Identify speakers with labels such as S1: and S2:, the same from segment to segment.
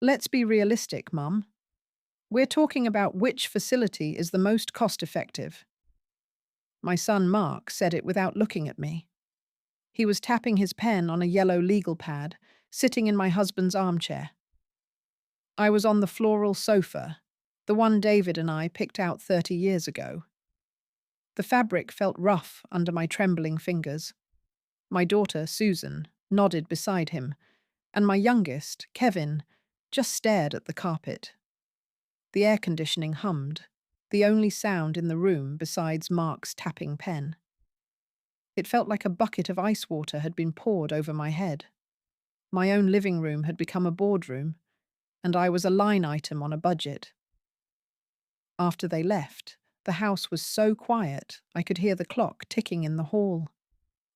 S1: Let's be realistic, Mum. We're talking about which facility is the most cost-effective. My son Mark said it without looking at me. He was tapping his pen on a yellow legal pad, sitting in my husband's armchair. I was on the floral sofa, the one David and I picked out 30 years ago. The fabric felt rough under my trembling fingers. My daughter, Susan, nodded beside him, and my youngest, Kevin, just stared at the carpet. The air conditioning hummed, the only sound in the room besides Mark's tapping pen. It felt like a bucket of ice water had been poured over my head. My own living room had become a boardroom, and I was a line item on a budget. After they left, the house was so quiet I could hear the clock ticking in the hall.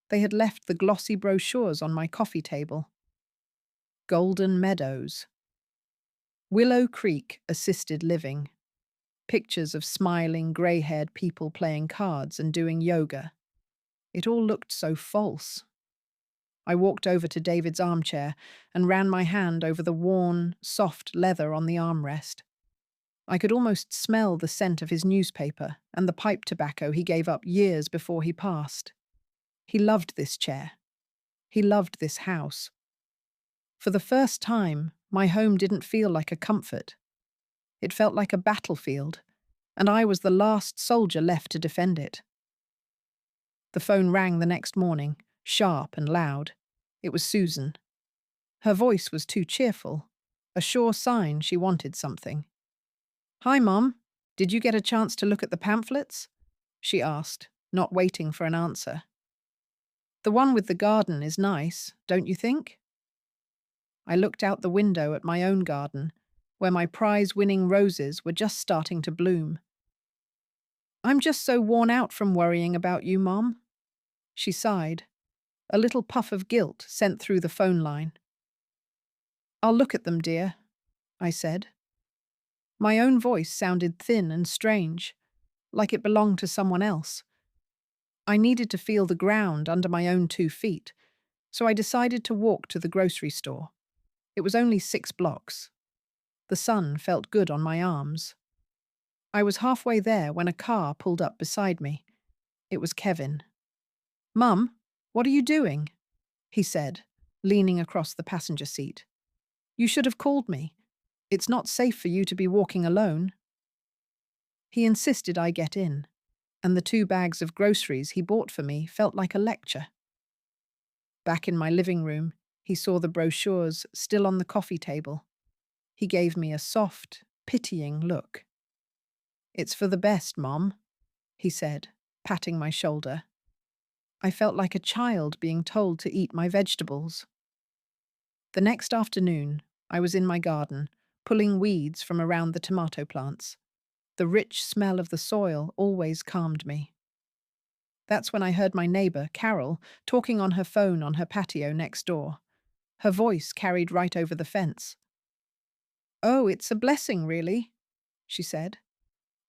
S1: They had left the glossy brochures on my coffee table. Golden Meadows. Willow Creek Assisted Living. Pictures of smiling, grey-haired people playing cards and doing yoga. It all looked so false. I walked over to David's armchair and ran my hand over the worn, soft leather on the armrest. I could almost smell the scent of his newspaper and the pipe tobacco he gave up years before he passed. He loved this chair. He loved this house. For the first time, my home didn't feel like a comfort. It felt like a battlefield, and I was the last soldier left to defend it. The phone rang the next morning, sharp and loud. It was Susan. Her voice was too cheerful, a sure sign she wanted something. "Hi, Mum. Did you get a chance to look at the pamphlets?" she asked, not waiting for an answer. "The one with the garden is nice, don't you think?" I looked out the window at my own garden, where my prize-winning roses were just starting to bloom. "I'm just so worn out from worrying about you, Mom." She sighed. A little puff of guilt sent through the phone line. "I'll look at them, dear," I said. My own voice sounded thin and strange, like it belonged to someone else. I needed to feel the ground under my own 2 feet, so I decided to walk to the grocery store. It was only 6 blocks. The sun felt good on my arms. I was halfway there when a car pulled up beside me. It was Kevin. "Mum, what are you doing?" he said, leaning across the passenger seat. "You should have called me. It's not safe for you to be walking alone." He insisted I get in, and the 2 bags of groceries he bought for me felt like a lecture. Back in my living room, he saw the brochures still on the coffee table. He gave me a soft, pitying look. "It's for the best, Mom," he said, patting my shoulder. I felt like a child being told to eat my vegetables. The next afternoon, I was in my garden, pulling weeds from around the tomato plants. The rich smell of the soil always calmed me. That's when I heard my neighbour, Carol, talking on her phone on her patio next door. Her voice carried right over the fence. "Oh, it's a blessing, really," she said.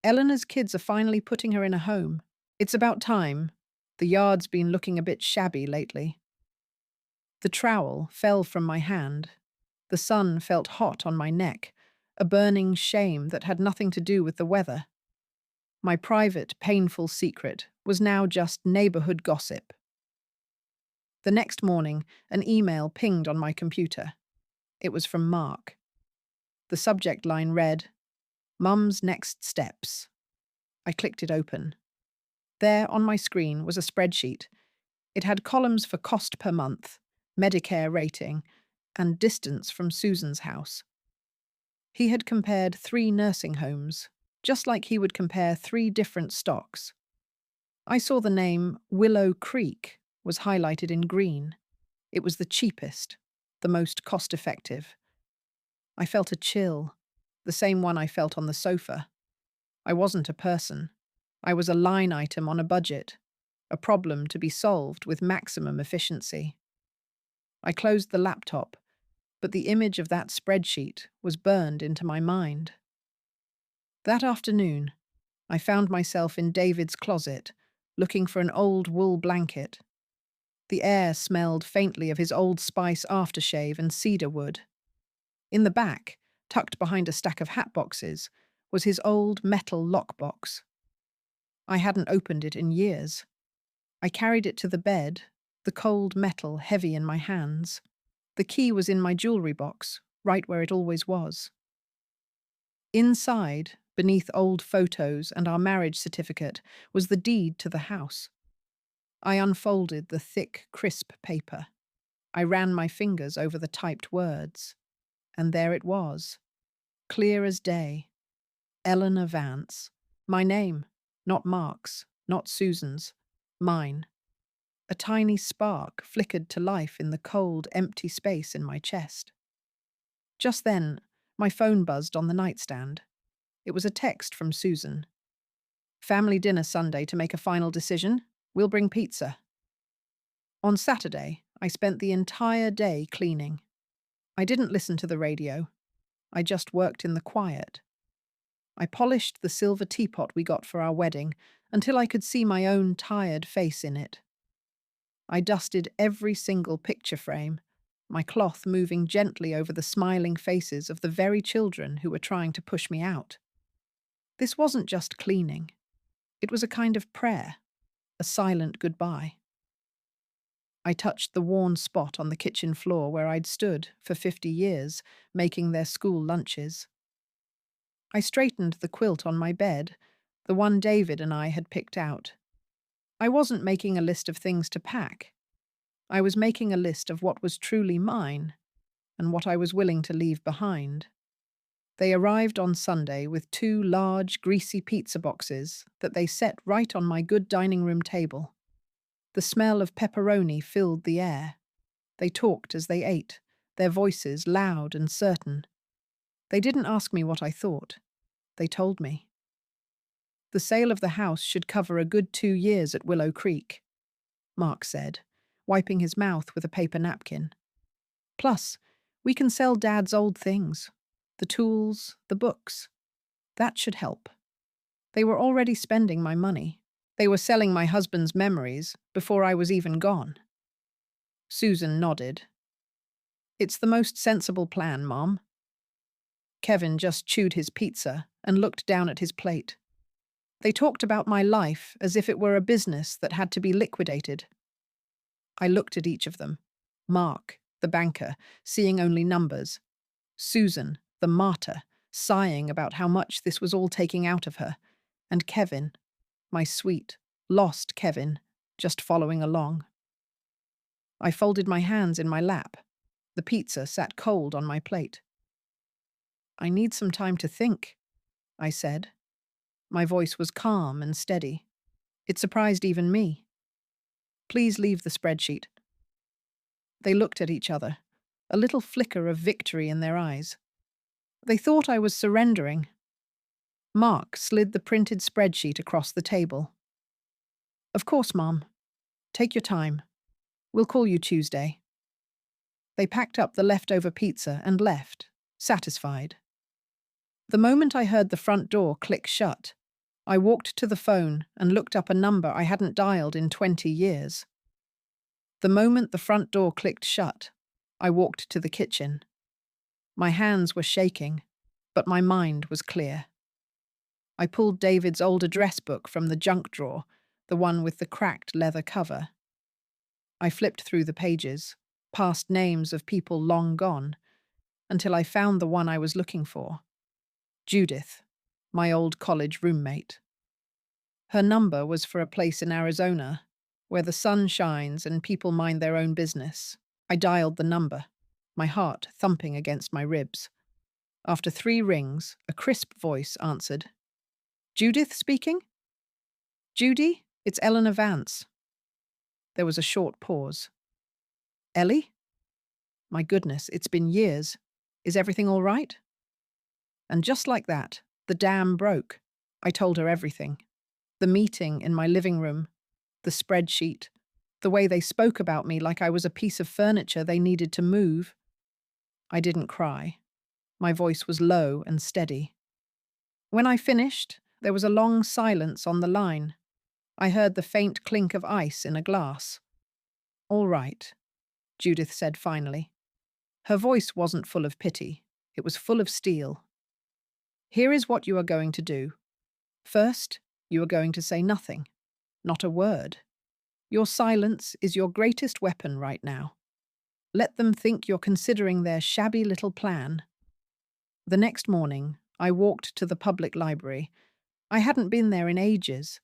S1: "Eleanor's kids are finally putting her in a home. It's about time. The yard's been looking a bit shabby lately." The trowel fell from my hand. The sun felt hot on my neck, a burning shame that had nothing to do with the weather. My private, painful secret was now just neighborhood gossip. The next morning, an email pinged on my computer. It was from Mark. The subject line read, "Mum's Next Steps." I clicked it open. There on my screen was a spreadsheet. It had columns for cost per month, Medicare rating, and distance from Susan's house. He had compared 3 nursing homes, just like he would compare 3 different stocks. I saw the name Willow Creek was highlighted in green. It was the cheapest, the most cost-effective. I felt a chill, the same one I felt on the sofa. I wasn't a person. I was a line item on a budget, a problem to be solved with maximum efficiency. I closed the laptop, but the image of that spreadsheet was burned into my mind. That afternoon, I found myself in David's closet, looking for an old wool blanket. The air smelled faintly of his Old Spice aftershave and cedar wood. In the back, tucked behind a stack of hat boxes, was his old metal lockbox. I hadn't opened it in years. I carried it to the bed, the cold metal heavy in my hands. The key was in my jewelry box, right where it always was. Inside, beneath old photos and our marriage certificate, was the deed to the house. I unfolded the thick, crisp paper. I ran my fingers over the typed words. And there it was, clear as day. Eleanor Vance. My name, not Mark's, not Susan's, mine. A tiny spark flickered to life in the cold, empty space in my chest. Just then, my phone buzzed on the nightstand. It was a text from Susan. Family dinner Sunday to make a final decision. We'll bring pizza. On Saturday, I spent the entire day cleaning. I didn't listen to the radio. I just worked in the quiet. I polished the silver teapot we got for our wedding until I could see my own tired face in it. I dusted every single picture frame, my cloth moving gently over the smiling faces of the very children who were trying to push me out. This wasn't just cleaning. It was a kind of prayer, a silent goodbye. I touched the worn spot on the kitchen floor where I'd stood for 50 years, making their school lunches. I straightened the quilt on my bed, the one David and I had picked out. I wasn't making a list of things to pack. I was making a list of what was truly mine and what I was willing to leave behind. They arrived on Sunday with 2 large, greasy pizza boxes that they set right on my good dining room table. The smell of pepperoni filled the air. They talked as they ate, their voices loud and certain. They didn't ask me what I thought. They told me. The sale of the house should cover a good 2 years at Willow Creek, Mark said, wiping his mouth with a paper napkin. Plus, we can sell Dad's old things, the tools, the books. That should help. They were already spending my money. They were selling my husband's memories before I was even gone. Susan nodded. It's the most sensible plan, Mom. Kevin just chewed his pizza and looked down at his plate. They talked about my life as if it were a business that had to be liquidated. I looked at each of them. Mark, the banker, seeing only numbers. Susan, the martyr, sighing about how much this was all taking out of her. And Kevin, my sweet, lost Kevin, just following along. I folded my hands in my lap. The pizza sat cold on my plate. I need some time to think, I said. My voice was calm and steady. It surprised even me. Please leave the spreadsheet. They looked at each other, a little flicker of victory in their eyes. They thought I was surrendering. Mark slid the printed spreadsheet across the table. Of course, Mom. Take your time. We'll call you Tuesday. They packed up the leftover pizza and left, satisfied. The moment I heard the front door click shut, I walked to the phone and looked up a number I hadn't dialed in 20 years. The moment the front door clicked shut, I walked to the kitchen. My hands were shaking, but my mind was clear. I pulled David's old address book from the junk drawer, the one with the cracked leather cover. I flipped through the pages, past names of people long gone, until I found the one I was looking for. Judith, my old college roommate. Her number was for a place in Arizona, where the sun shines and people mind their own business. I dialed the number, my heart thumping against my ribs. After 3 rings, a crisp voice answered. Judith speaking? Judy, it's Eleanor Vance. There was a short pause. Ellie? My goodness, it's been years. Is everything all right? And just like that, the dam broke. I told her everything. The meeting in my living room, the spreadsheet, the way they spoke about me like I was a piece of furniture they needed to move. I didn't cry. My voice was low and steady. When I finished, there was a long silence on the line. I heard the faint clink of ice in a glass. All right, Judith said finally. Her voice wasn't full of pity. It was full of steel. Here is what you are going to do. First, you are going to say nothing, not a word. Your silence is your greatest weapon right now. Let them think you're considering their shabby little plan. The next morning, I walked to the public library. I hadn't been there in ages.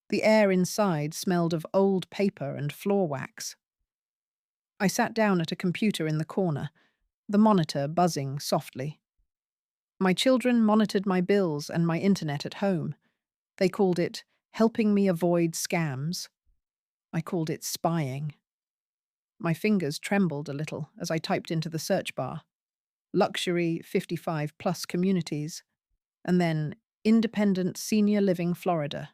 S1: The air inside smelled of old paper and floor wax. I sat down at a computer in the corner, the monitor buzzing softly. My children monitored my bills and my internet at home. They called it helping me avoid scams. I called it spying. My fingers trembled a little as I typed into the search bar. Luxury 55 plus communities, and then independent senior living Florida.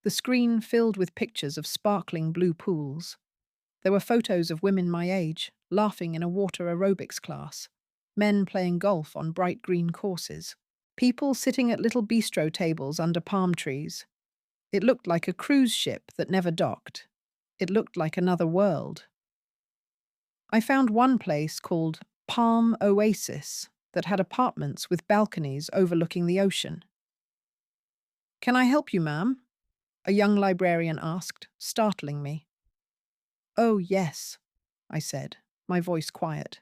S1: The screen filled with pictures of sparkling blue pools. There were photos of women my age, laughing in a water aerobics class, men playing golf on bright green courses, people sitting at little bistro tables under palm trees. It looked like a cruise ship that never docked. It looked like another world. I found one place called Palm Oasis that had apartments with balconies overlooking the ocean. "Can I help you, ma'am?" a young librarian asked, startling me. "Oh, yes," I said, my voice quiet.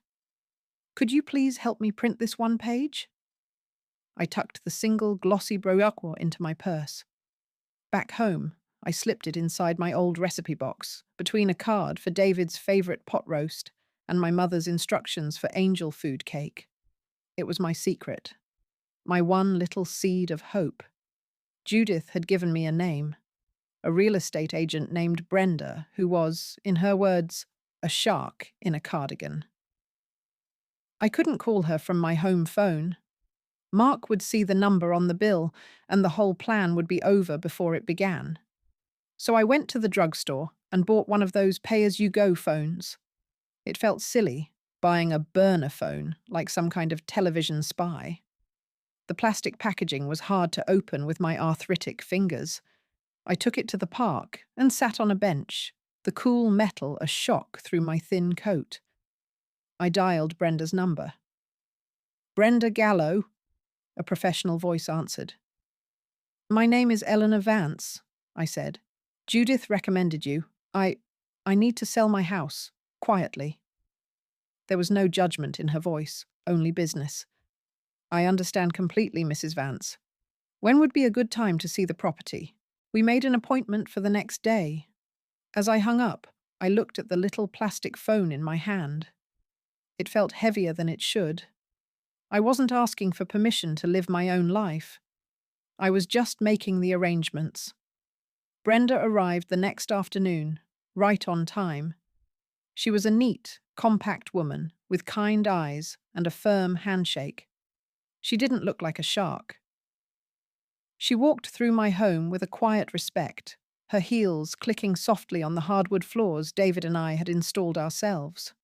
S1: "Could you please help me print this one page?" I tucked the single glossy brochure into my purse. Back home, I slipped it inside my old recipe box, between a card for David's favorite pot roast and my mother's instructions for angel food cake. It was my secret, my one little seed of hope. Judith had given me a name, a real estate agent named Brenda, who was, in her words, a shark in a cardigan. I couldn't call her from my home phone. Mark would see the number on the bill, and the whole plan would be over before it began. So I went to the drugstore and bought one of those pay-as-you-go phones. It felt silly, buying a burner phone, like some kind of television spy. The plastic packaging was hard to open with my arthritic fingers. I took it to the park and sat on a bench, the cool metal a shock through my thin coat. I dialed Brenda's number. "Brenda Gallo," a professional voice answered. "My name is Eleanor Vance," I said. "Judith recommended you. I need to sell my house, quietly." There was no judgment in her voice, only business. "I understand completely, Mrs. Vance. When would be a good time to see the property?" We made an appointment for the next day. As I hung up, I looked at the little plastic phone in my hand. It felt heavier than it should. I wasn't asking for permission to live my own life. I was just making the arrangements. Brenda arrived the next afternoon, right on time. She was a neat, compact woman with kind eyes and a firm handshake. She didn't look like a shark. She walked through my home with a quiet respect, her heels clicking softly on the hardwood floors David and I had installed ourselves.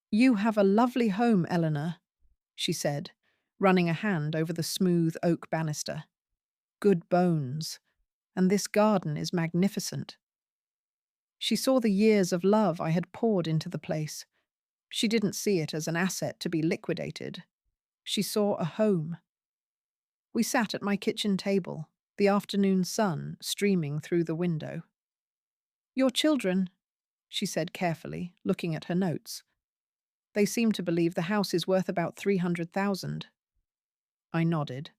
S1: "You have a lovely home, Eleanor," she said, running a hand over the smooth oak banister. "Good bones. And this garden is magnificent." She saw the years of love I had poured into the place. She didn't see it as an asset to be liquidated. She saw a home. We sat at my kitchen table, the afternoon sun streaming through the window. "Your children," she said carefully, looking at her notes. "They seem to believe the house is worth about $300,000. I nodded.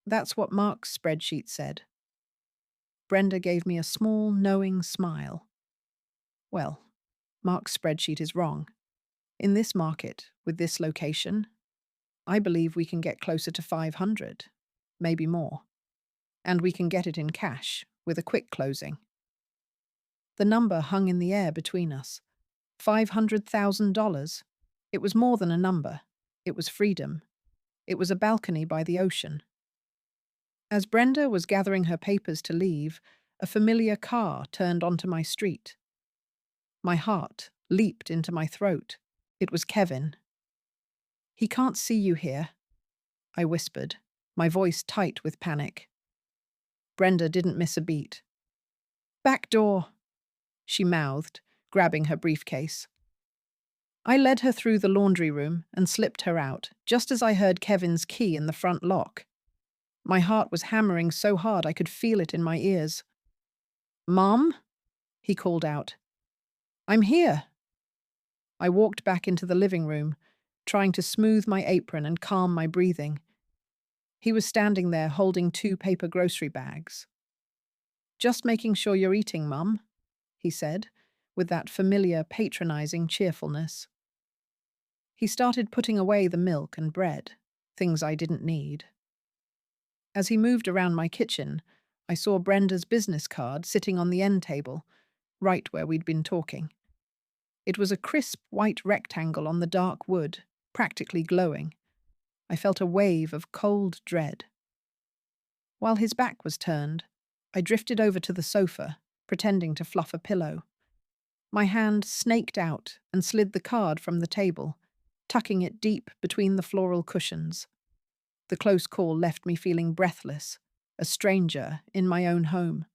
S1: "That's what Mark's spreadsheet said." Brenda gave me a small, knowing smile. "Well, Mark's spreadsheet is wrong. In this market, with this location, I believe we can get closer to 500, maybe more. And we can get it in cash, with a quick closing." The number hung in the air between us. $500,000. It was more than a number. It was freedom. It was a balcony by the ocean. As Brenda was gathering her papers to leave, a familiar car turned onto my street. My heart leaped into my throat. It was Kevin. "He can't see you here," I whispered, my voice tight with panic. Brenda didn't miss a beat. "Back door," she mouthed, grabbing her briefcase. I led her through the laundry room and slipped her out, just as I heard Kevin's key in the front lock. My heart was hammering so hard I could feel it in my ears. "Mom?" he called out. "I'm here." I walked back into the living room, trying to smooth my apron and calm my breathing. He was standing there holding 2 paper grocery bags. "Just making sure you're eating, Mum," he said, with that familiar, patronizing cheerfulness. He started putting away the milk and bread, things I didn't need. As he moved around my kitchen, I saw Brenda's business card sitting on the end table, right where we'd been talking. It was a crisp white rectangle on the dark wood, practically glowing. I felt a wave of cold dread. While his back was turned, I drifted over to the sofa, pretending to fluff a pillow. My hand snaked out and slid the card from the table, tucking it deep between the floral cushions. The close call left me feeling breathless, a stranger in my own home.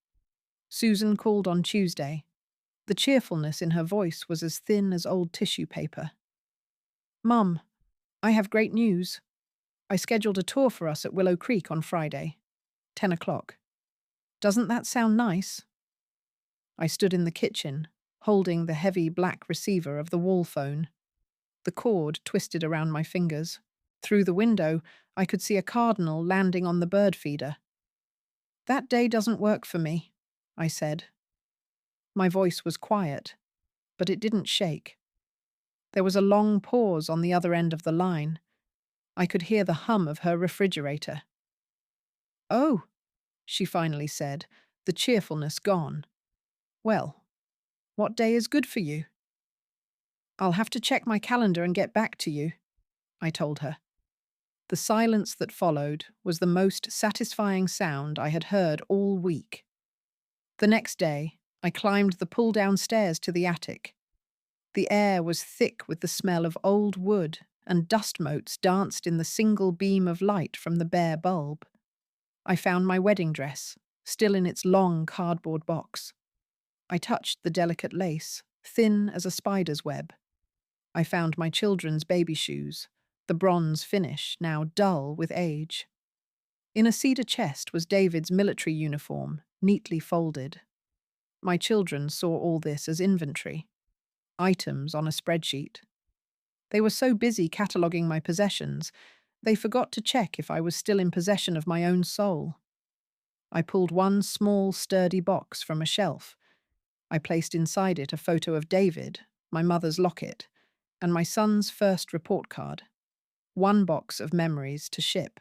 S1: Susan called on Tuesday. The cheerfulness in her voice was as thin as old tissue paper. "Mum, I have great news. I scheduled a tour for us at Willow Creek on Friday, 10 o'clock. Doesn't that sound nice?" I stood in the kitchen, holding the heavy black receiver of the wall phone. The cord twisted around my fingers. Through the window, I could see a cardinal landing on the bird feeder. "That day doesn't work for me," I said. My voice was quiet, but it didn't shake. There was a long pause on the other end of the line. I could hear the hum of her refrigerator. "Oh," she finally said, the cheerfulness gone. "Well, what day is good for you?" "I'll have to check my calendar and get back to you," I told her. The silence that followed was the most satisfying sound I had heard all week. The next day, I climbed the pull-down stairs to the attic. The air was thick with the smell of old wood, and dust motes danced in the single beam of light from the bare bulb. I found my wedding dress, still in its long cardboard box. I touched the delicate lace, thin as a spider's web. I found my children's baby shoes, the bronze finish now dull with age. In a cedar chest was David's military uniform, neatly folded. My children saw all this as inventory, items on a spreadsheet. They were so busy cataloguing my possessions, they forgot to check if I was still in possession of my own soul. I pulled one small, sturdy box from a shelf. I placed inside it a photo of David, my mother's locket, and my son's first report card. One box of memories to ship.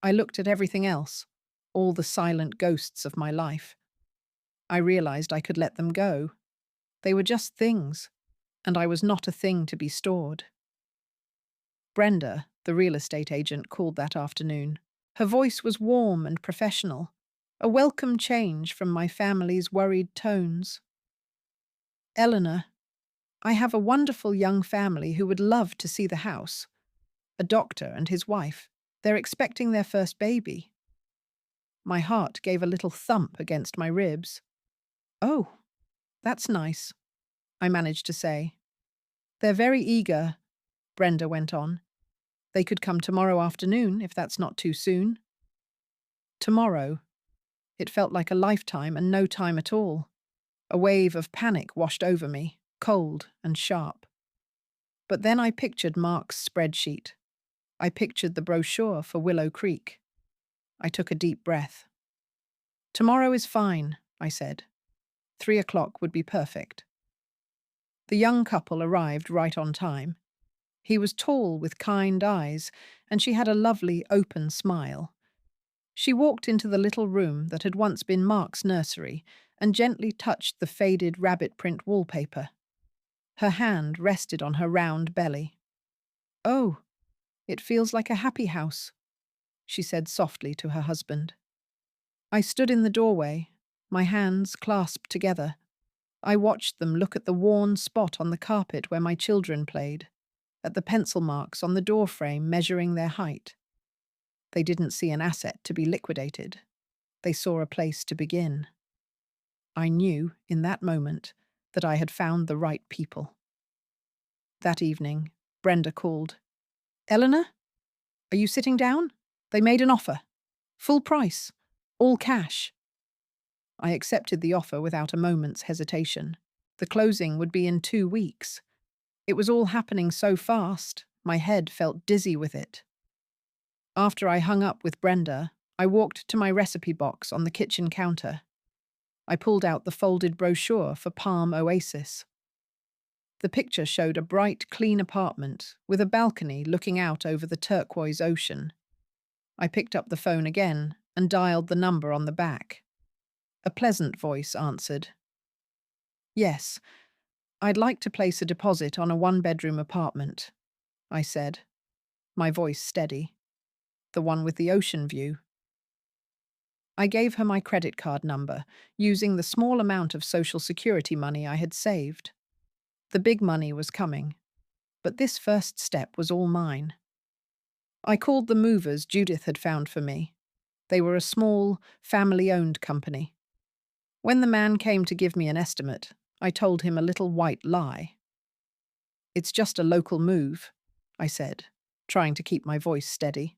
S1: I looked at everything else, all the silent ghosts of my life. I realized I could let them go. They were just things, and I was not a thing to be stored. Brenda, the real estate agent, called that afternoon. Her voice was warm and professional, a welcome change from my family's worried tones. "Eleanor, I have a wonderful young family who would love to see the house. A doctor and his wife. They're expecting their first baby." My heart gave a little thump against my ribs. "Oh, that's nice," I managed to say. "They're very eager," Brenda went on. "They could come tomorrow afternoon, if that's not too soon." Tomorrow. It felt like a lifetime and no time at all. A wave of panic washed over me, cold and sharp. But then I pictured Mark's spreadsheet. I pictured the brochure for Willow Creek. I took a deep breath. "Tomorrow is fine," I said. 3 o'clock would be perfect. The young couple arrived right on time. He was tall with kind eyes, and she had a lovely, open smile. She walked into the little room that had once been Mark's nursery and gently touched the faded rabbit print wallpaper. Her hand rested on her round belly. "Oh, it feels like a happy house," she said softly to her husband. I stood in the doorway, my hands clasped together. I watched them look at the worn spot on the carpet where my children played, at the pencil marks on the doorframe measuring their height. They didn't see an asset to be liquidated. They saw a place to begin. I knew, in that moment, that I had found the right people. That evening, Brenda called. Eleanor, are you sitting down? They made an offer. Full price. All cash. I accepted the offer without a moment's hesitation. The closing would be in 2 weeks. It was all happening so fast, my head felt dizzy with it. After I hung up with Brenda, I walked to my recipe box on the kitchen counter. I pulled out the folded brochure for Palm Oasis. The picture showed a bright, clean apartment with a balcony looking out over the turquoise ocean. I picked up the phone again and dialed the number on the back. A pleasant voice answered. Yes, I'd like to place a deposit on a 1-bedroom apartment, I said, my voice steady. The one with the ocean view. I gave her my credit card number, using the small amount of Social Security money I had saved. The big money was coming, but this first step was all mine. I called the movers Judith had found for me. They were a small, family-owned company. When the man came to give me an estimate, I told him a little white lie. It's just a local move, I said, trying to keep my voice steady.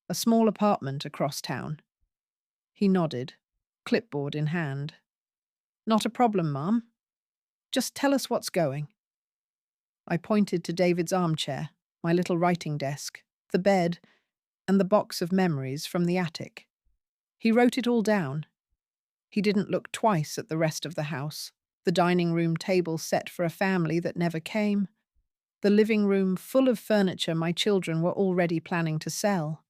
S1: A small apartment across town. He nodded, clipboard in hand. Not a problem, Mum. Just tell us what's going. I pointed to David's armchair, my little writing desk, the bed, and the box of memories from the attic. He wrote it all down. He didn't look twice at the rest of the house, the dining room table set for a family that never came, the living room full of furniture my children were already planning to sell.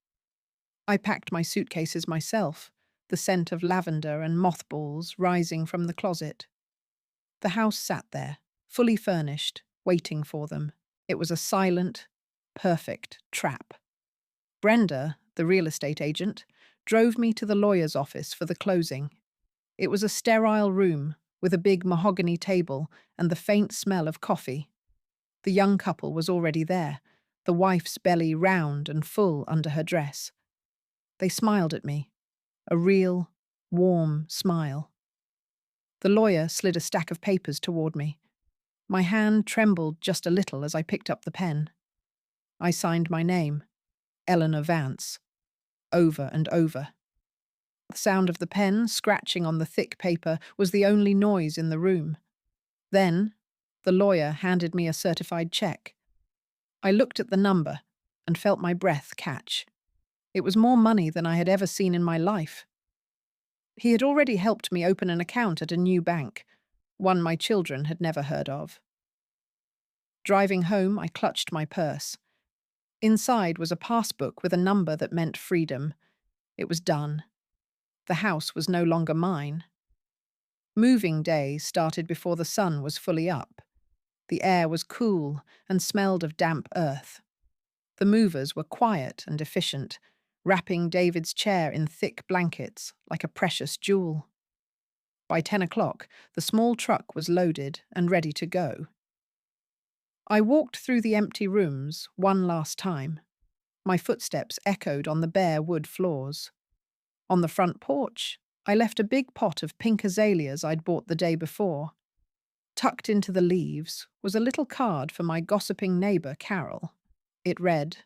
S1: I packed my suitcases myself, the scent of lavender and mothballs rising from the closet. The house sat there, fully furnished, waiting for them. It was a silent, perfect trap. Brenda, the real estate agent, drove me to the lawyer's office for the closing. It was a sterile room with a big mahogany table and the faint smell of coffee. The young couple was already there, the wife's belly round and full under her dress. They smiled at me, a real, warm smile. The lawyer slid a stack of papers toward me. My hand trembled just a little as I picked up the pen. I signed my name, Eleanor Vance, over and over. The sound of the pen scratching on the thick paper was the only noise in the room. Then, the lawyer handed me a certified check. I looked at the number and felt my breath catch. It was more money than I had ever seen in my life. He had already helped me open an account at a new bank, one my children had never heard of. Driving home, I clutched my purse. Inside was a passbook with a number that meant freedom. It was done. The house was no longer mine. Moving day started before the sun was fully up. The air was cool and smelled of damp earth. The movers were quiet and efficient, wrapping David's chair in thick blankets like a precious jewel. By 10 o'clock, the small truck was loaded and ready to go. I walked through the empty rooms one last time. My footsteps echoed on the bare wood floors. On the front porch, I left a big pot of pink azaleas I'd bought the day before. Tucked into the leaves was a little card for my gossiping neighbour, Carol. It read,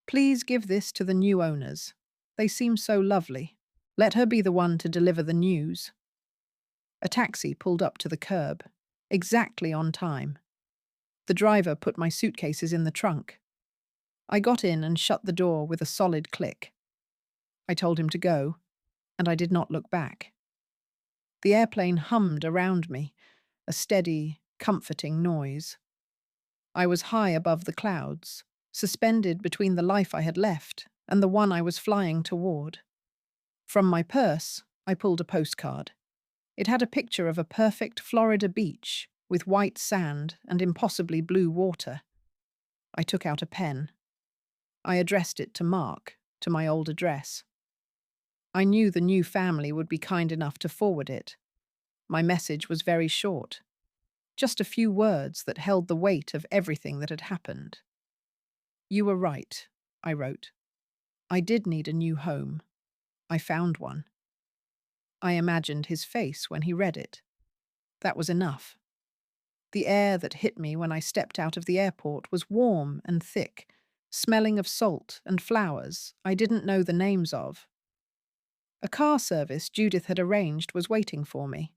S1: "Please give this to the new owners. They seem so lovely. Let her be the one to deliver the news." A taxi pulled up to the curb, exactly on time. The driver put my suitcases in the trunk. I got in and shut the door with a solid click. I told him to go, and I did not look back. The airplane hummed around me, a steady, comforting noise. I was high above the clouds, suspended between the life I had left and the one I was flying toward. From my purse, I pulled a postcard. It had a picture of a perfect Florida beach with white sand and impossibly blue water. I took out a pen. I addressed it to Mark, to my old address. I knew the new family would be kind enough to forward it. My message was very short. Just a few words that held the weight of everything that had happened. "You were right," I wrote. "I did need a new home. I found one." I imagined his face when he read it. That was enough. The air that hit me when I stepped out of the airport was warm and thick, smelling of salt and flowers I didn't know the names of. A car service Judith had arranged was waiting for me.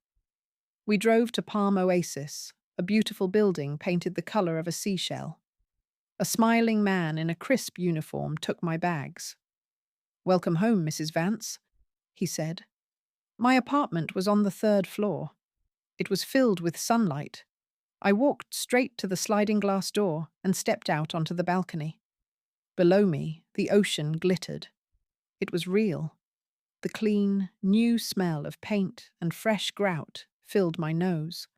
S1: We drove to Palm Oasis, a beautiful building painted the color of a seashell. A smiling man in a crisp uniform took my bags. "Welcome home, Mrs. Vance," he said. My apartment was on the third floor. It was filled with sunlight. I walked straight to the sliding glass door and stepped out onto the balcony. Below me, the ocean glittered. It was real. The clean, new smell of paint and fresh grout filled my nose.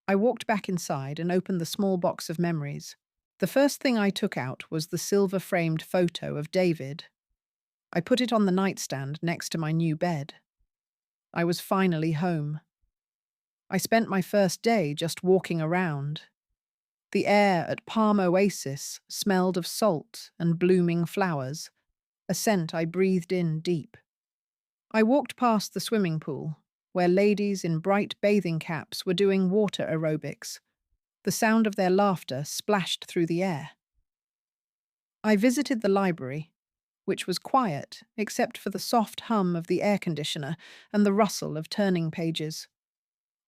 S1: I walked back inside and opened the small box of memories. The first thing I took out was the silver-framed photo of David. I put it on the nightstand next to my new bed. I was finally home. I spent my first day just walking around. The air at Palm Oasis smelled of salt and blooming flowers, a scent I breathed in deep. I walked past the swimming pool, where ladies in bright bathing caps were doing water aerobics. The sound of their laughter splashed through the air. I visited the library, which was quiet except for the soft hum of the air conditioner and the rustle of turning pages.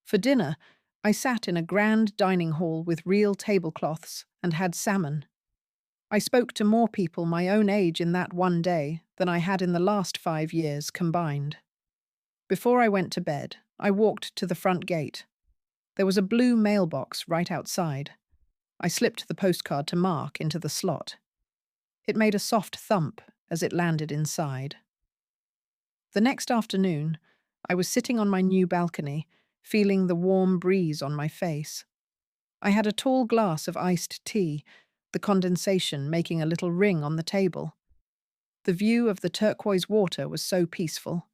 S1: For dinner, I sat in a grand dining hall with real tablecloths and had salmon. I spoke to more people my own age in that one day than I had in the last 5 years combined. Before I went to bed, I walked to the front gate. There was a blue mailbox right outside. I slipped the postcard to Mark into the slot. It made a soft thump as it landed inside. The next afternoon, I was sitting on my new balcony, feeling the warm breeze on my face. I had a tall glass of iced tea, the condensation making a little ring on the table. The view of the turquoise water was so peaceful.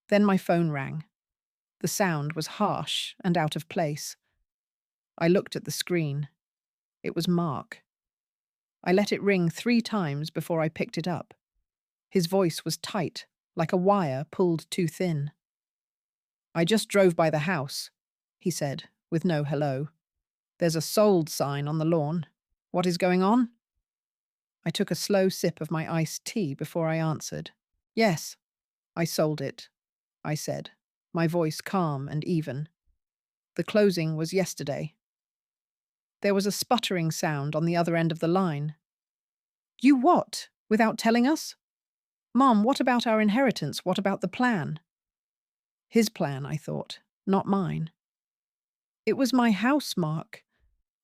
S1: Then my phone rang. The sound was harsh and out of place. I looked at the screen. It was Mark. I let it ring 3 times before I picked it up. His voice was tight, like a wire pulled too thin. "I just drove by the house," he said, with no hello. "There's a sold sign on the lawn. What is going on?" I took a slow sip of my iced tea before I answered. "Yes, I sold it," I said, my voice calm and even. "The closing was yesterday." There was a sputtering sound on the other end of the line. "You what? Without telling us? Mom, what about our inheritance? What about the plan?" His plan, I thought, not mine. "It was my house, Mark,"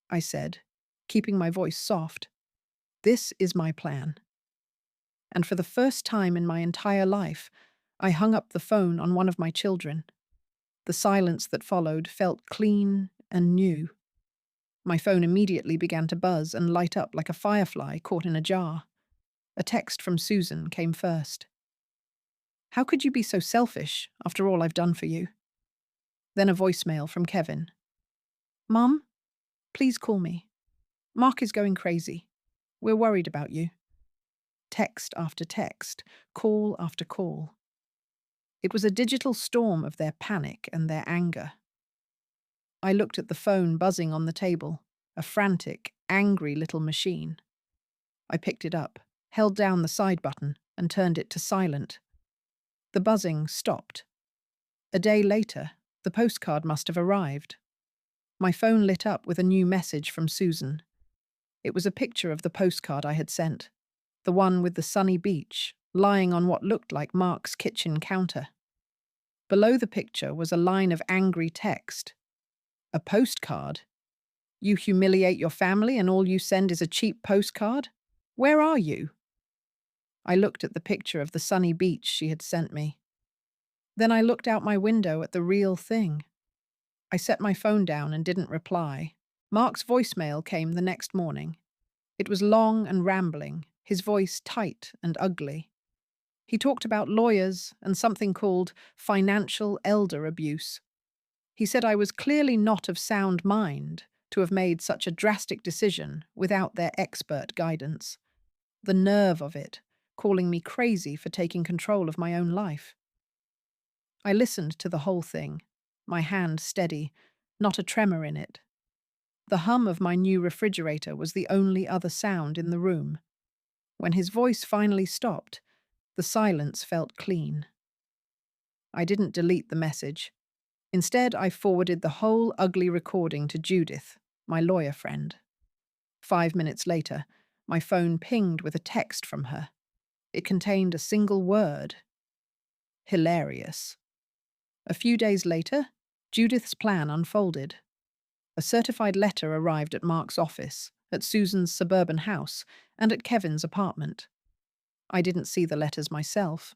S1: I said, keeping my voice soft. "This is my plan." And for the first time in my entire life, I hung up the phone on one of my children. The silence that followed felt clean and new. My phone immediately began to buzz and light up like a firefly caught in a jar. A text from Susan came first. "How could you be so selfish after all I've done for you?" Then a voicemail from Kevin. "Mum, please call me. Mark is going crazy. We're worried about you." Text after text, call after call. It was a digital storm of their panic and their anger. I looked at the phone buzzing on the table, a frantic, angry little machine. I picked it up, held down the side button, and turned it to silent. The buzzing stopped. A day later, the postcard must have arrived. My phone lit up with a new message from Susan. It was a picture of the postcard I had sent, the one with the sunny beach, lying on what looked like Mark's kitchen counter. Below the picture was a line of angry text. "A postcard? You humiliate your family and all you send is a cheap postcard? Where are you?" I looked at the picture of the sunny beach she had sent me. Then I looked out my window at the real thing. I set my phone down and didn't reply. Mark's voicemail came the next morning. It was long and rambling, his voice tight and ugly. He talked about lawyers and something called financial elder abuse. He said I was clearly not of sound mind to have made such a drastic decision without their expert guidance. The nerve of it, calling me crazy for taking control of my own life. I listened to the whole thing, my hand steady, not a tremor in it, The hum of my new refrigerator was the only other sound in the room. When his voice finally stopped, the silence felt clean. I didn't delete the message. Instead, I forwarded the whole ugly recording to Judith, my lawyer friend. 5 minutes later, my phone pinged with a text from her. It contained a single word: hilarious. A few days later, Judith's plan unfolded. A certified letter arrived at Mark's office, at Susan's suburban house, and at Kevin's apartment. I didn't see the letters myself,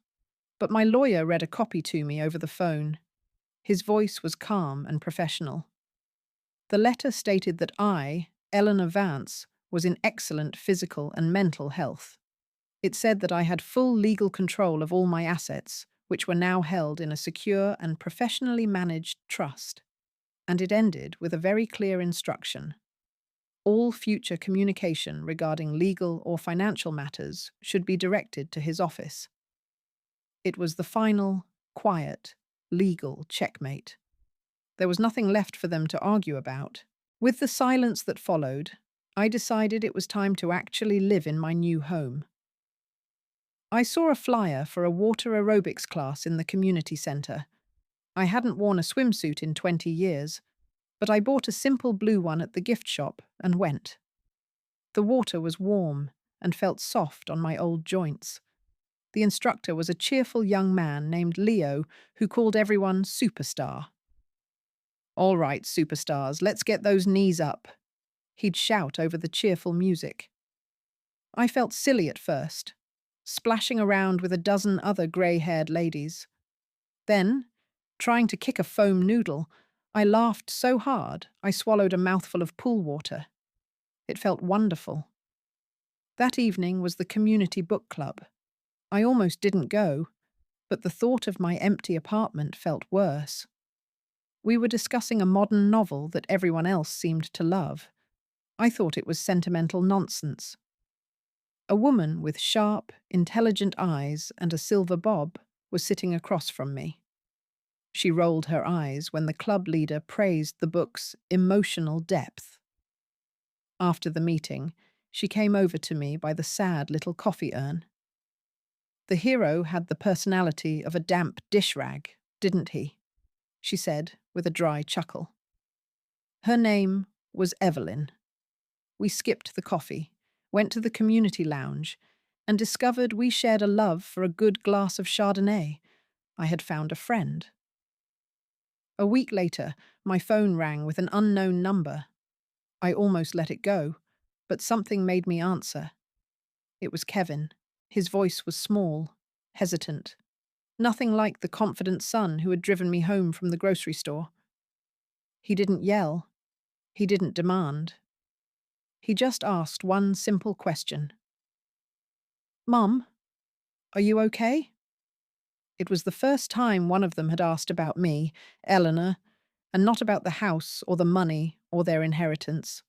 S1: but my lawyer read a copy to me over the phone. His voice was calm and professional. The letter stated that I, Eleanor Vance, was in excellent physical and mental health. It said that I had full legal control of all my assets, which were now held in a secure and professionally managed trust. And it ended with a very clear instruction: all future communication regarding legal or financial matters should be directed to his office. It was the final, quiet, legal checkmate. There was nothing left for them to argue about. With the silence that followed, I decided it was time to actually live in my new home. I saw a flyer for a water aerobics class in the community centre. I hadn't worn a swimsuit in 20 years, but I bought a simple blue one at the gift shop and went. The water was warm and felt soft on my old joints. The instructor was a cheerful young man named Leo who called everyone Superstar. "All right, superstars, let's get those knees up," he'd shout over the cheerful music. I felt silly at first, splashing around with a dozen other grey-haired ladies. Then, trying to kick a foam noodle, I laughed so hard I swallowed a mouthful of pool water. It felt wonderful. That evening was the community book club. I almost didn't go, but the thought of my empty apartment felt worse. We were discussing a modern novel that everyone else seemed to love. I thought it was sentimental nonsense. A woman with sharp, intelligent eyes and a silver bob was sitting across from me. She rolled her eyes when the club leader praised the book's emotional depth. After the meeting, she came over to me by the sad little coffee urn. "The hero had the personality of a damp dish rag, didn't he?" she said with a dry chuckle. Her name was Evelyn. We skipped the coffee, went to the community lounge, and discovered we shared a love for a good glass of Chardonnay. I had found a friend. A week later, my phone rang with an unknown number. I almost let it go, but something made me answer. It was Kevin. His voice was small, hesitant. Nothing like the confident son who had driven me home from the grocery store. He didn't yell. He didn't demand. He just asked one simple question. "Mum, are you okay?" It was the first time one of them had asked about me, Eleanor, and not about the house or the money or their inheritance.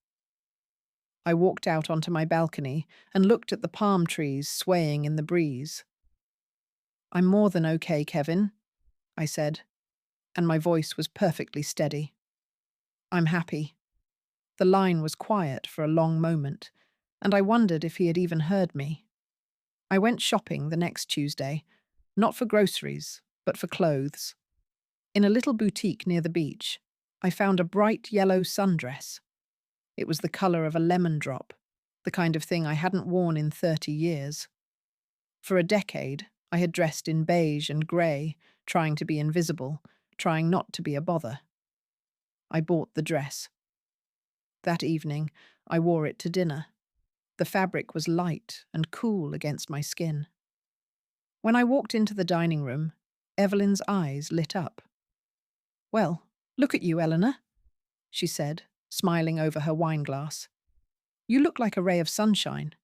S1: I walked out onto my balcony and looked at the palm trees swaying in the breeze. "I'm more than okay, Kevin," I said, and my voice was perfectly steady. "I'm happy." The line was quiet for a long moment, and I wondered if he had even heard me. I went shopping the next Tuesday, not for groceries, but for clothes. In a little boutique near the beach, I found a bright yellow sundress. It was the colour of a lemon drop, the kind of thing I hadn't worn in 30 years. For a decade, I had dressed in beige and grey, trying to be invisible, trying not to be a bother. I bought the dress. That evening, I wore it to dinner. The fabric was light and cool against my skin. When I walked into the dining room, Evelyn's eyes lit up. "Well, look at you, Eleanor," she said, smiling over her wineglass. "You look like a ray of sunshine."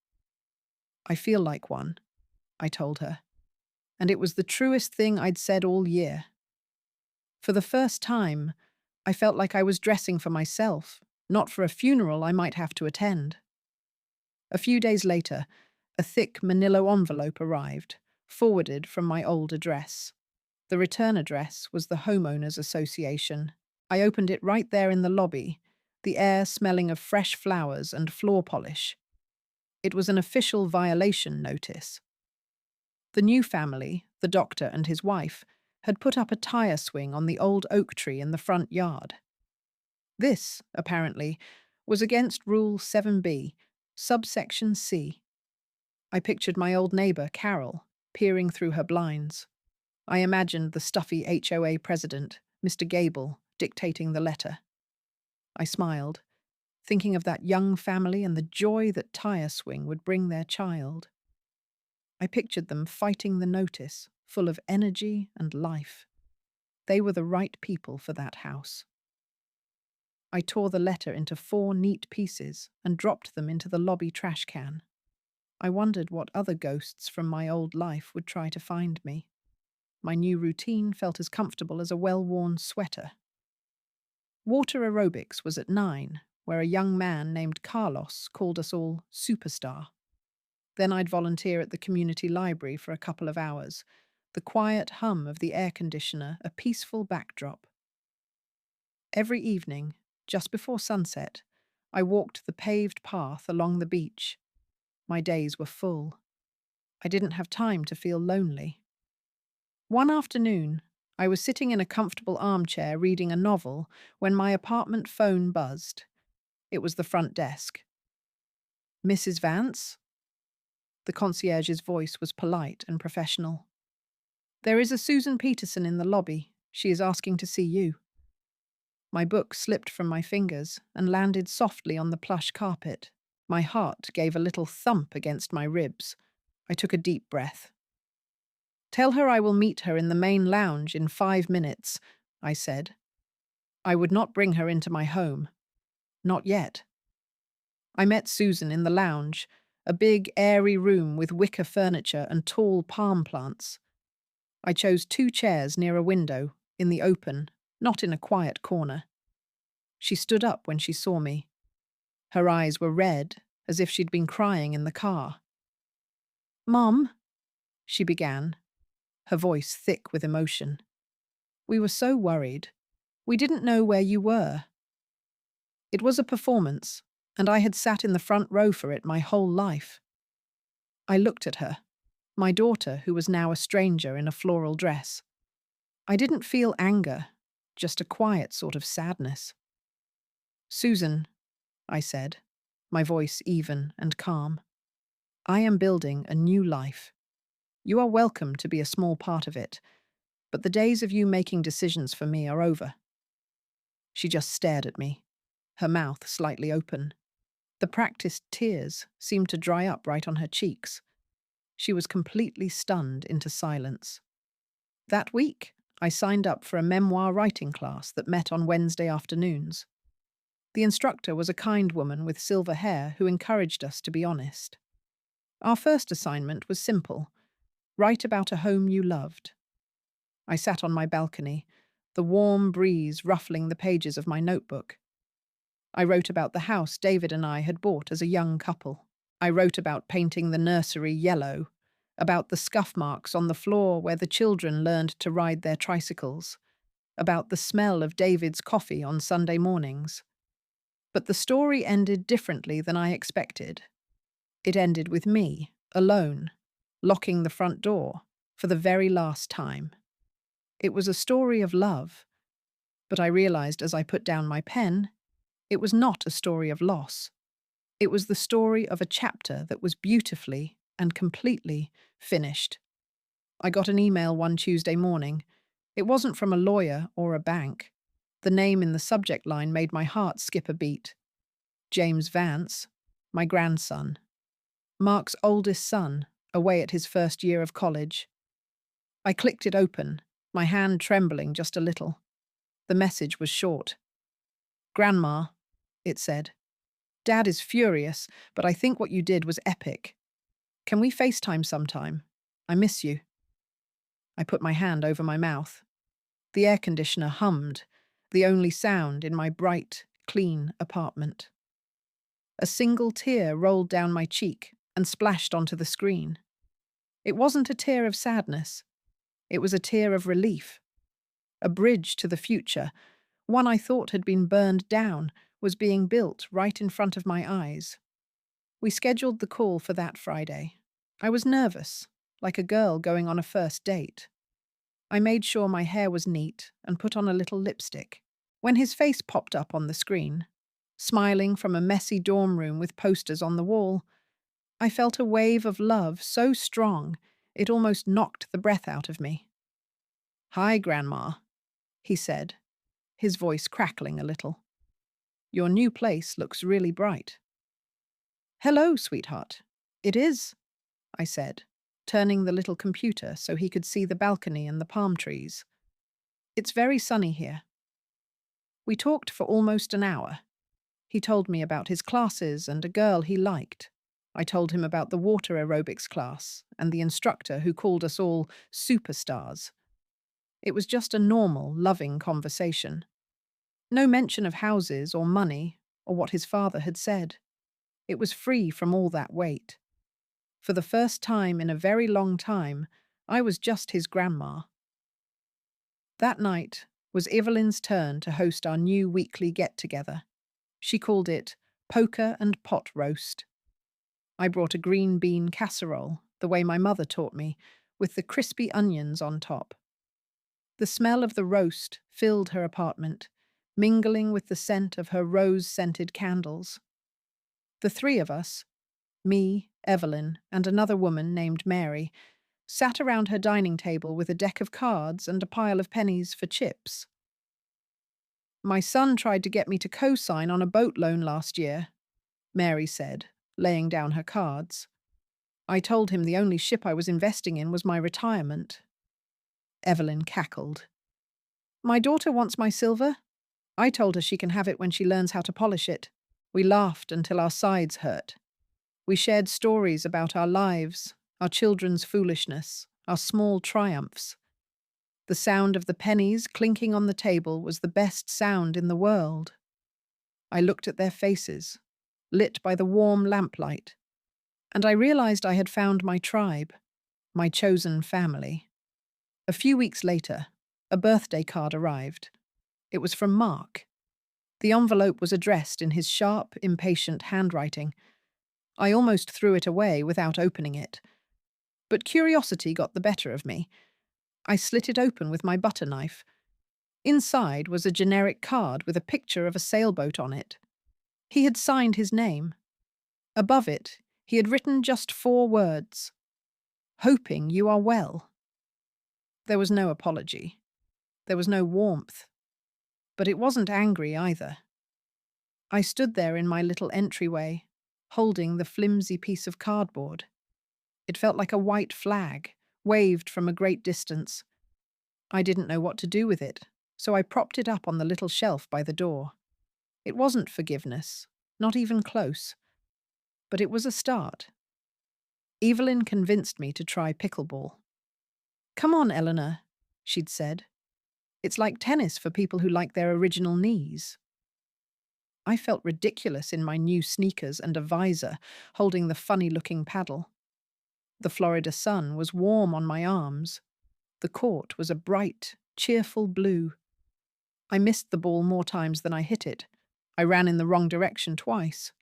S1: "I feel like one," I told her, and it was the truest thing I'd said all year. For the first time, I felt like I was dressing for myself, not for a funeral I might have to attend. A few days later, a thick manila envelope arrived, forwarded from my old address. The return address was the Homeowners Association. I opened it right there in the lobby, the air smelling of fresh flowers and floor polish. It was an official violation notice. The new family, the doctor and his wife, had put up a tire swing on the old oak tree in the front yard. This, apparently, was against Rule 7b, subsection C. I pictured my old neighbour, Carol, peering through her blinds. I imagined the stuffy HOA president, Mr. Gable, dictating the letter. I smiled, thinking of that young family and the joy that tire swing would bring their child. I pictured them fighting the notice, full of energy and life. They were the right people for that house. I tore the letter into 4 neat pieces and dropped them into the lobby trash can. I wondered what other ghosts from my old life would try to find me. My new routine felt as comfortable as a well-worn sweater. Water aerobics was at 9, where a young man named Carlos called us all superstar. Then I'd volunteer at the community library for a couple of hours, the quiet hum of the air conditioner a peaceful backdrop. Every evening, just before sunset, I walked the paved path along the beach. My days were full. I didn't have time to feel lonely. One afternoon, I was sitting in a comfortable armchair reading a novel when my apartment phone buzzed. It was the front desk. "Mrs. Vance?" The concierge's voice was polite and professional. "There is a Susan Peterson in the lobby. She is asking to see you." My book slipped from my fingers and landed softly on the plush carpet. My heart gave a little thump against my ribs. I took a deep breath. "Tell her I will meet her in the main lounge in 5 minutes," I said. I would not bring her into my home. Not yet. I met Susan in the lounge, a big, airy room with wicker furniture and tall palm plants. I chose 2 chairs near a window, in the open, not in a quiet corner. She stood up when she saw me. Her eyes were red, as if she'd been crying in the car. "Mom," she began, her voice thick with emotion. "We were so worried. We didn't know where you were." It was a performance, and I had sat in the front row for it my whole life. I looked at her, my daughter who was now a stranger in a floral dress. I didn't feel anger, just a quiet sort of sadness. "Susan," I said, my voice even and calm, "I am building a new life. You are welcome to be a small part of it, but the days of you making decisions for me are over." She just stared at me, her mouth slightly open. The practiced tears seemed to dry up right on her cheeks. She was completely stunned into silence. That week, I signed up for a memoir writing class that met on Wednesday afternoons. The instructor was a kind woman with silver hair who encouraged us to be honest. Our first assignment was simple: write about a home you loved. I sat on my balcony, the warm breeze ruffling the pages of my notebook. I wrote about the house David and I had bought as a young couple. I wrote about painting the nursery yellow, about the scuff marks on the floor where the children learned to ride their tricycles, about the smell of David's coffee on Sunday mornings. But the story ended differently than I expected. It ended with me, alone, locking the front door for the very last time. It was a story of love, but I realized as I put down my pen, it was not a story of loss. It was the story of a chapter that was beautifully and completely finished. I got an email one Tuesday morning. It wasn't from a lawyer or a bank. The name in the subject line made my heart skip a beat. James Vance, my grandson. Mark's oldest son, away at his first year of college. I clicked it open, my hand trembling just a little. The message was short. "Grandma," it said, "Dad is furious, but I think what you did was epic. Can we FaceTime sometime? I miss you." I put my hand over my mouth. The air conditioner hummed, the only sound in my bright, clean apartment. A single tear rolled down my cheek and splashed onto the screen. It wasn't a tear of sadness. It was a tear of relief. A bridge to the future, one I thought had been burned down, was being built right in front of my eyes. We scheduled the call for that Friday. I was nervous, like a girl going on a first date. I made sure my hair was neat and put on a little lipstick. When his face popped up on the screen, smiling from a messy dorm room with posters on the wall, I felt a wave of love so strong it almost knocked the breath out of me. "Hi, Grandma," he said, his voice crackling a little. "Your new place looks really bright." "Hello, sweetheart." "It is," I said, turning the little computer so he could see the balcony and the palm trees. "It's very sunny here." We talked for almost an hour. He told me about his classes and a girl he liked. I told him about the water aerobics class and the instructor who called us all superstars. It was just a normal, loving conversation. No mention of houses or money or what his father had said. It was free from all that weight. For the first time in a very long time, I was just his grandma. That night was Evelyn's turn to host our new weekly get-together. She called it poker and pot roast. I brought a green bean casserole, the way my mother taught me, with the crispy onions on top. The smell of the roast filled her apartment, mingling with the scent of her rose-scented candles. The three of us, me, Evelyn, and another woman named Mary, sat around her dining table with a deck of cards and a pile of pennies for chips. "My son tried to get me to co-sign on a boat loan last year," Mary said, laying down her cards. "I told him the only ship I was investing in was my retirement." Evelyn cackled. "My daughter wants my silver. I told her she can have it when she learns how to polish it." We laughed until our sides hurt. We shared stories about our lives, our children's foolishness, our small triumphs. The sound of the pennies clinking on the table was the best sound in the world. I looked at their faces, lit by the warm lamplight, and I realized I had found my tribe, my chosen family. A few weeks later, a birthday card arrived. It was from Mark. The envelope was addressed in his sharp, impatient handwriting. I almost threw it away without opening it. But curiosity got the better of me. I slit it open with my butter knife. Inside was a generic card with a picture of a sailboat on it. He had signed his name. Above it, he had written just 4 words: "Hoping you are well." There was no apology. There was no warmth. But it wasn't angry either. I stood there in my little entryway, holding the flimsy piece of cardboard. It felt like a white flag, waved from a great distance. I didn't know what to do with it, so I propped it up on the little shelf by the door. It wasn't forgiveness, not even close. But it was a start. Evelyn convinced me to try pickleball. "Come on, Eleanor," she'd said. "It's like tennis for people who like their original knees." I felt ridiculous in my new sneakers and a visor, holding the funny-looking paddle. The Florida sun was warm on my arms. The court was a bright, cheerful blue. I missed the ball more times than I hit it. I ran in the wrong direction twice.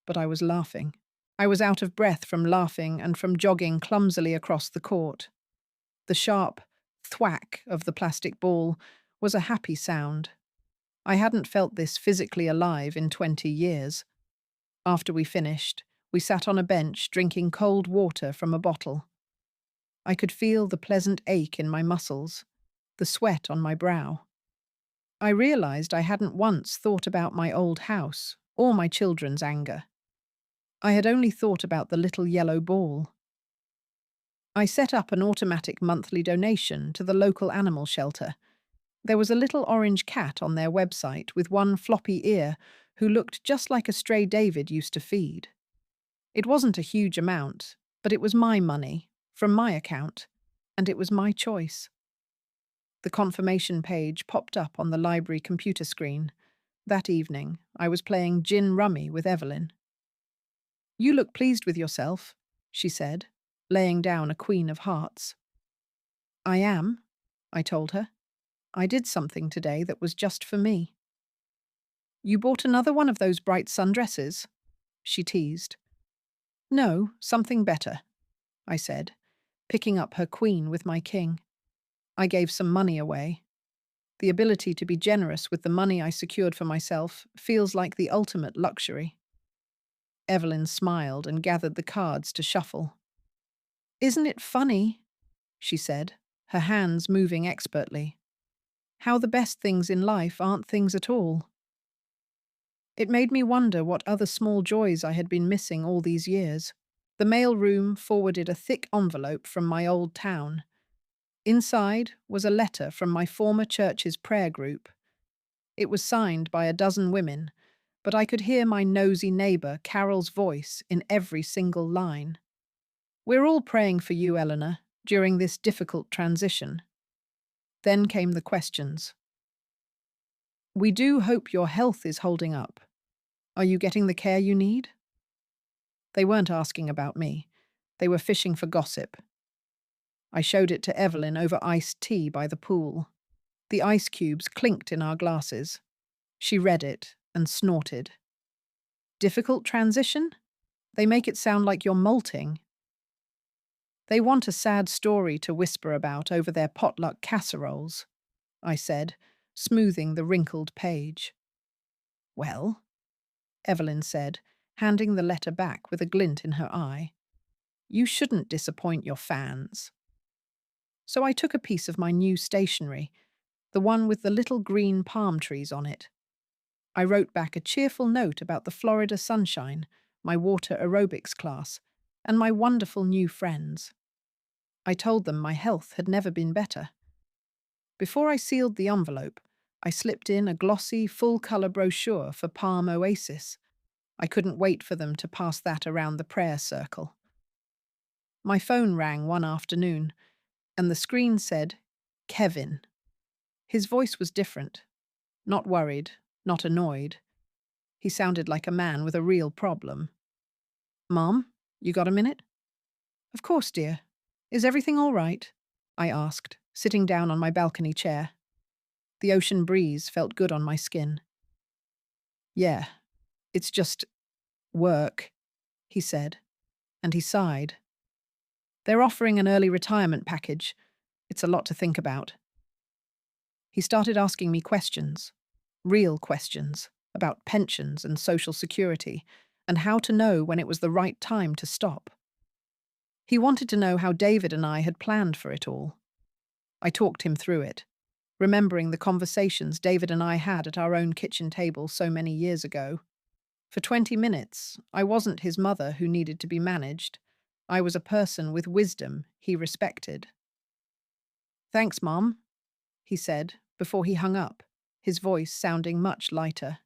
S1: But I was laughing. I was out of breath from laughing and from jogging clumsily across the court. The sharp thwack of the plastic ball was a happy sound. I hadn't felt this physically alive in 20 years. After we finished, we sat on a bench drinking cold water from a bottle. I could feel the pleasant ache in my muscles, the sweat on my brow. I realized I hadn't once thought about my old house or my children's anger. I had only thought about the little yellow ball. I set up an automatic monthly donation to the local animal shelter. There was a little orange cat on their website with one floppy ear who looked just like a stray David used to feed. It wasn't a huge amount, but it was my money, from my account, and it was my choice. The confirmation page popped up on the library computer screen. That evening, I was playing gin rummy with Evelyn. "You look pleased with yourself," she said, laying down a queen of hearts. "I am," I told her. "I did something today that was just for me." You bought another one of those bright sundresses? She teased. No, something better, I said, picking up her queen with my king. I gave some money away. The ability to be generous with the money I secured for myself feels like the ultimate luxury. Evelyn smiled and gathered the cards to shuffle. Isn't it funny, she said, her hands moving expertly, how the best things in life aren't things at all? It made me wonder what other small joys I had been missing all these years. The mail room forwarded a thick envelope from my old town. Inside was a letter from my former church's prayer group. It was signed by a dozen women, but I could hear my nosy neighbour Carol's voice in every single line. We're all praying for you, Eleanor, during this difficult transition. Then came the questions. We do hope your health is holding up. Are you getting the care you need? They weren't asking about me. They were fishing for gossip. I showed it to Evelyn over iced tea by the pool. The ice cubes clinked in our glasses. She read it and snorted. Difficult transition? They make it sound like you're molting. They want a sad story to whisper about over their potluck casseroles, I said, smoothing the wrinkled page. Well, Evelyn said, handing the letter back with a glint in her eye, you shouldn't disappoint your fans. So I took a piece of my new stationery, the one with the little green palm trees on it. I wrote back a cheerful note about the Florida sunshine, my water aerobics class, and my wonderful new friends. I told them my health had never been better. Before I sealed the envelope, I slipped in a glossy, full-colour brochure for Palm Oasis. I couldn't wait for them to pass that around the prayer circle. My phone rang one afternoon, and the screen said, Kevin. His voice was different. Not worried, not annoyed. He sounded like a man with a real problem. Mom, you got a minute? Of course, dear. Is everything all right? I asked, sitting down on my balcony chair. The ocean breeze felt good on my skin. Yeah, it's just work, he said, and he sighed. They're offering an early retirement package. It's a lot to think about. He started asking me questions, real questions, about pensions and social security, and how to know when it was the right time to stop. He wanted to know how David and I had planned for it all. I talked him through it, remembering the conversations David and I had at our own kitchen table so many years ago. For 20 minutes, I wasn't his mother who needed to be managed. I was a person with wisdom he respected. Thanks, Mom, he said before he hung up, his voice sounding much lighter.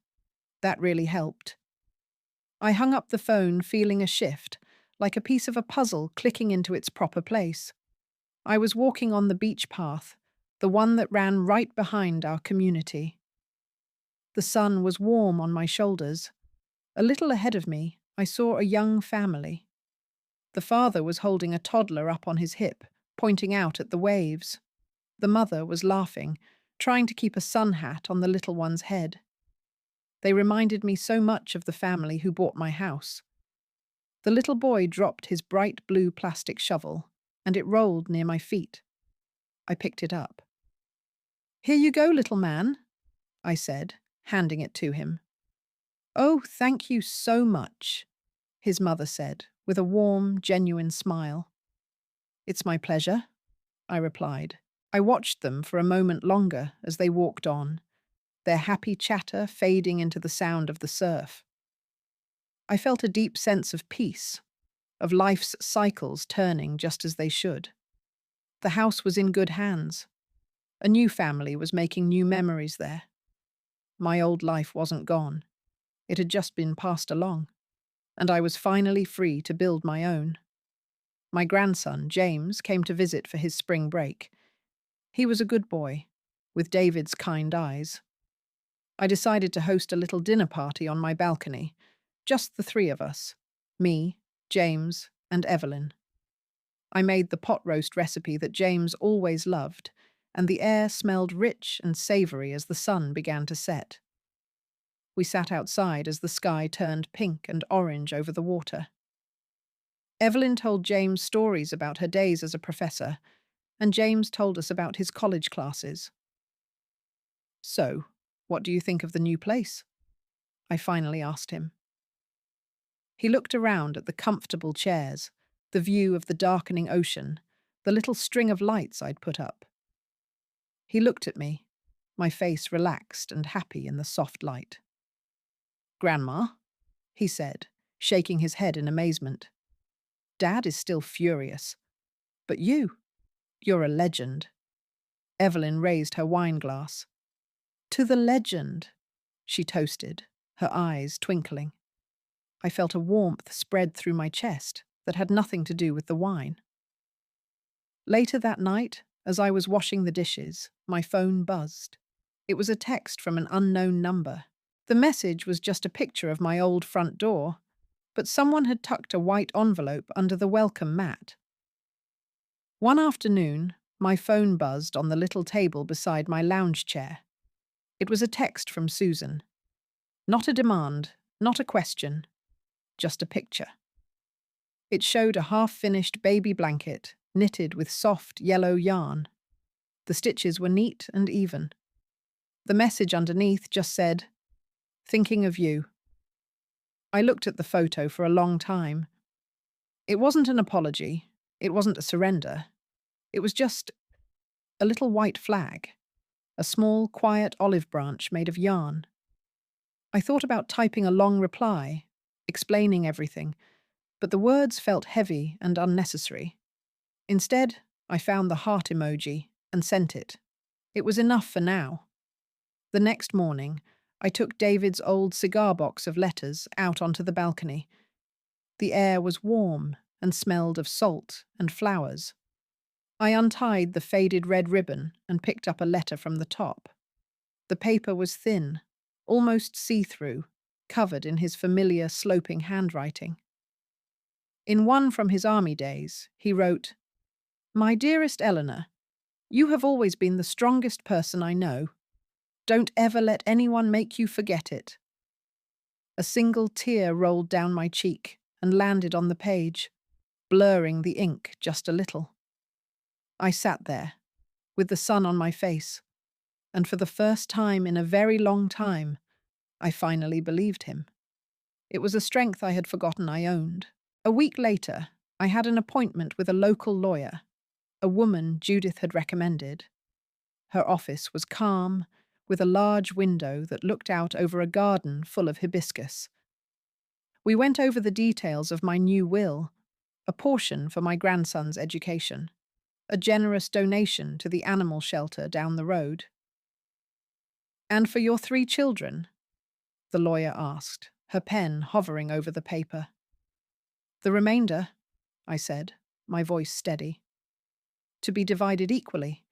S1: That really helped. I hung up the phone feeling a shift, like a piece of a puzzle clicking into its proper place. I was walking on the beach path, the one that ran right behind our community. The sun was warm on my shoulders. A little ahead of me, I saw a young family. The father was holding a toddler up on his hip, pointing out at the waves. The mother was laughing, trying to keep a sun hat on the little one's head. They reminded me so much of the family who bought my house. The little boy dropped his bright blue plastic shovel, and it rolled near my feet. I picked it up. Here you go, little man, I said, handing it to him. Oh, thank you so much, his mother said, with a warm, genuine smile. It's my pleasure, I replied. I watched them for a moment longer as they walked on, their happy chatter fading into the sound of the surf. I felt a deep sense of peace, of life's cycles turning just as they should. The house was in good hands. A new family was making new memories there. My old life wasn't gone. It had just been passed along, and I was finally free to build my own. My grandson, James, came to visit for his spring break. He was a good boy, with David's kind eyes. I decided to host a little dinner party on my balcony, just the three of us, me, James, and Evelyn. I made the pot roast recipe that James always loved, and the air smelled rich and savoury as the sun began to set. We sat outside as the sky turned pink and orange over the water. Evelyn told James stories about her days as a professor, and James told us about his college classes. "So, what do you think of the new place?" I finally asked him. He looked around at the comfortable chairs, the view of the darkening ocean, the little string of lights I'd put up. He looked at me, my face relaxed and happy in the soft light. "Grandma," he said, shaking his head in amazement. "Dad is still furious. But you're a legend." Evelyn raised her wine glass. "To the legend," she toasted, her eyes twinkling. I felt a warmth spread through my chest that had nothing to do with the wine. Later that night, as I was washing the dishes, my phone buzzed. It was a text from an unknown number. The message was just a picture of my old front door, but someone had tucked a white envelope under the welcome mat. One afternoon, my phone buzzed on the little table beside my lounge chair. It was a text from Susan. Not a demand, not a question, just a picture. It showed a half-finished baby blanket knitted with soft yellow yarn. The stitches were neat and even. The message underneath just said, "Thinking of you." I looked at the photo for a long time. It wasn't an apology. It wasn't a surrender. It was just a little white flag, a small, quiet olive branch made of yarn. I thought about typing a long reply, explaining everything, but the words felt heavy and unnecessary. Instead, I found the heart emoji and sent it. It was enough for now. The next morning, I took David's old cigar box of letters out onto the balcony. The air was warm and smelled of salt and flowers. I untied the faded red ribbon and picked up a letter from the top. The paper was thin, almost see-through, covered in his familiar sloping handwriting. In one from his army days, he wrote, "My dearest Eleanor, you have always been the strongest person I know. Don't ever let anyone make you forget it." A single tear rolled down my cheek and landed on the page, blurring the ink just a little. I sat there, with the sun on my face, and for the first time in a very long time, I finally believed him. It was a strength I had forgotten I owned. A week later, I had an appointment with a local lawyer, a woman Judith had recommended. Her office was calm, with a large window that looked out over a garden full of hibiscus. We went over the details of my new will, a portion for my grandson's education, a generous donation to the animal shelter down the road. "And for your 3 children?" the lawyer asked, her pen hovering over the paper. "The remainder," I said, my voice steady. "To be divided equally,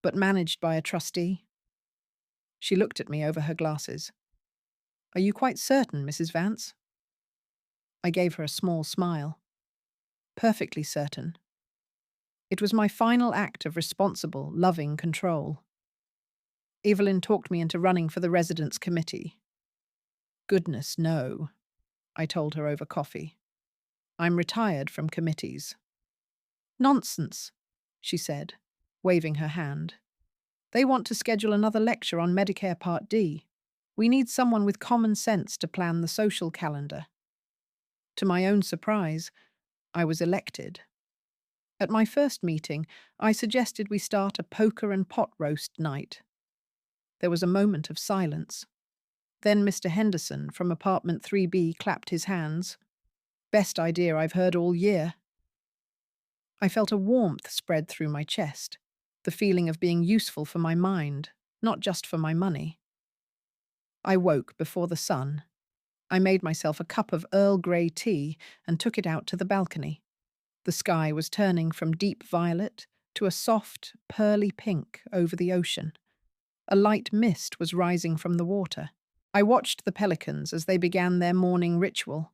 S1: but managed by a trustee." She looked at me over her glasses. "Are you quite certain, Mrs. Vance?" I gave her a small smile. "Perfectly certain." It was my final act of responsible, loving control. Evelyn talked me into running for the residents' committee. "Goodness, no," I told her over coffee. "I'm retired from committees." "Nonsense," she said, waving her hand. "They want to schedule another lecture on Medicare Part D. We need someone with common sense to plan the social calendar." To my own surprise, I was elected. At my first meeting, I suggested we start a poker and pot roast night. There was a moment of silence. Then Mr. Henderson from apartment 3B clapped his hands. "Best idea I've heard all year." I felt a warmth spread through my chest, the feeling of being useful for my mind, not just for my money. I woke before the sun. I made myself a cup of Earl Grey tea and took it out to the balcony. The sky was turning from deep violet to a soft, pearly pink over the ocean. A light mist was rising from the water. I watched the pelicans as they began their morning ritual,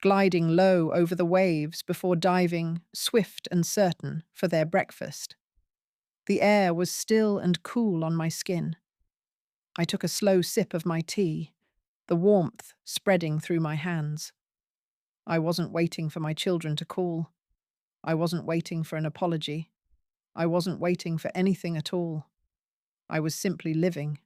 S1: gliding low over the waves before diving, swift and certain, for their breakfast. The air was still and cool on my skin. I took a slow sip of my tea, the warmth spreading through my hands. I wasn't waiting for my children to call. I wasn't waiting for an apology. I wasn't waiting for anything at all. I was simply living.